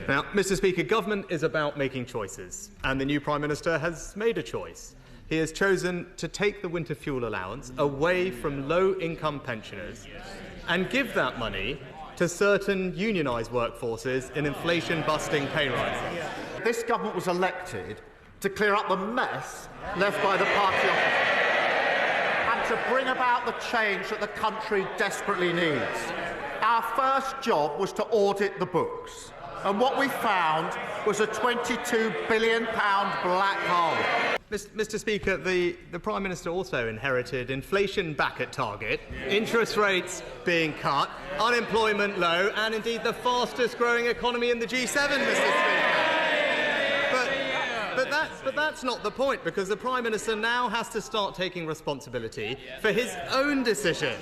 Now, Mr. Speaker, government is about making choices, and the new Prime Minister has made a choice. He has chosen to take the winter fuel allowance away from low-income pensioners and give that money to certain unionised workforces in inflation-busting pay rises. This government was elected to clear up the mess left by the party opposition and to bring about the change that the country desperately needs. Our first job was to audit the books, and what we found was a £22 billion black hole. Mr. Speaker, the Prime Minister also inherited inflation back at target, interest rates being cut, unemployment low, and indeed the fastest growing economy in the G7, Mr. Speaker. But that's not the point, because the Prime Minister now has to start taking responsibility for his own decision.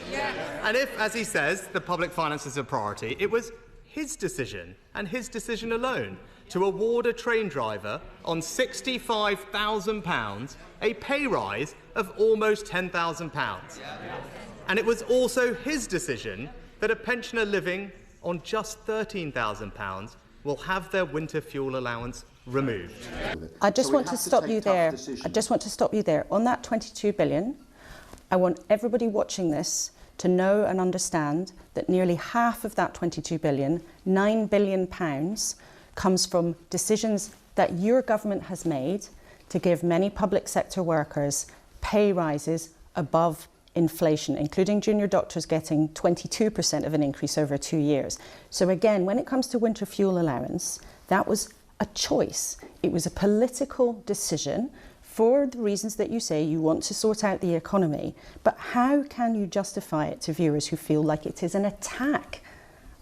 And if, as he says, the public finances are a priority, it was his decision, and his decision alone, to award a train driver on £65,000 a pay rise of almost £10,000. And it was also his decision that a pensioner living on just £13,000 will have their winter fuel allowance removed. I just want to stop you there. I just want to stop you there. On that 22 billion, I want everybody watching this to know and understand that nearly half of that 22 billion, £9 billion, comes from decisions that your government has made to give many public sector workers pay rises above inflation, including junior doctors getting 22% of an increase over 2 years. So again, when it comes to winter fuel allowance, that was a choice. It was a political decision for the reasons that you say. You want to sort out the economy. But how can you justify it to viewers who feel like it is an attack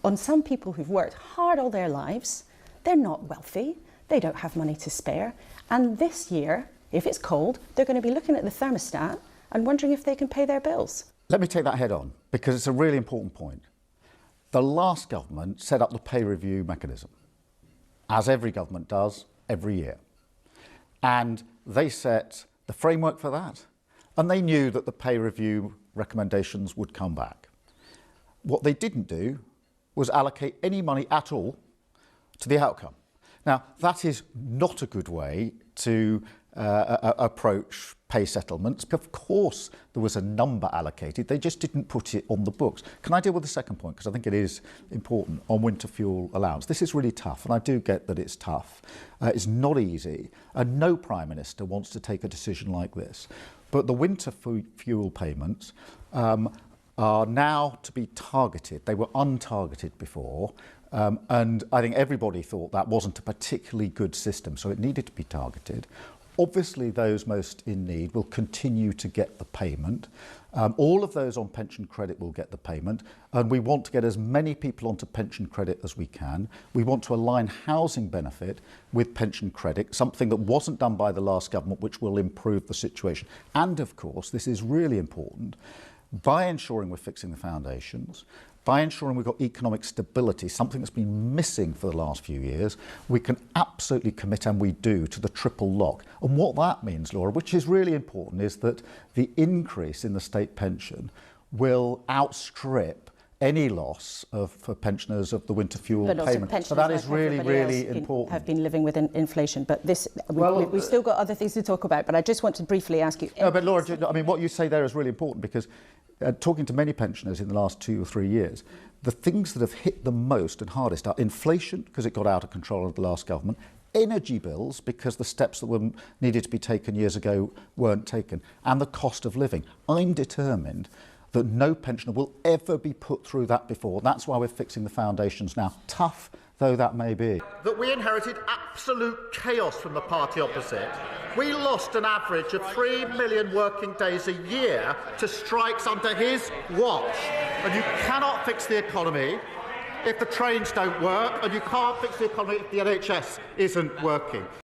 on some people who've worked hard all their lives? They're not wealthy, they don't have money to spare, and this year, if it's cold, they're going to be looking at the thermostat and wondering if they can pay their bills. Let me take that head on, because it's a really important point. The last government set up the pay review mechanism, as every government does every year. And they set the framework for that, and they knew that the pay review recommendations would come back. What they didn't do was allocate any money at all to the outcome. Now, that is not a good way to approach pay settlements. Of course, there was a number allocated, they just didn't put it on the books. Can I deal with the second point, because I think it is important, on winter fuel allowance? This is really tough, and I do get that it's tough. It's not easy, and no Prime Minister wants to take a decision like this. But the winter fuel payments are now to be targeted. They were untargeted before. And I think everybody thought that wasn't a particularly good system, so it needed to be targeted. Obviously, those most in need will continue to get the payment. All of those on pension credit will get the payment, and we want to get as many people onto pension credit as we can. We want to align housing benefit with pension credit, something that wasn't done by the last government, which will improve the situation. And of course, this is really important, by ensuring we're fixing the foundations, by ensuring we've got economic stability, something that's been missing for the last few years, we can absolutely commit, and we do, to the triple lock. And what that means, Laura, which is really important, is that the increase in the state pension will outstrip any loss for pensioners of the winter fuel payment. So that is really, really important. Have been living with inflation, but this we've still got other things to talk about. But I just want to briefly ask you. No, but Laura, I mean, what you say there is really important, because talking to many pensioners in the last 2 or 3 years, the things that have hit them most and hardest are inflation, because it got out of control under the last government, energy bills, because the steps that were needed to be taken years ago weren't taken, and the cost of living. I'm determined that no pensioner will ever be put through that before. That's why we're fixing the foundations now, tough though that may be. That we inherited absolute chaos from the party opposite. We lost an average of 3 million working days a year to strikes under his watch. And you cannot fix the economy if the trains don't work, and you can't fix the economy if the NHS isn't working.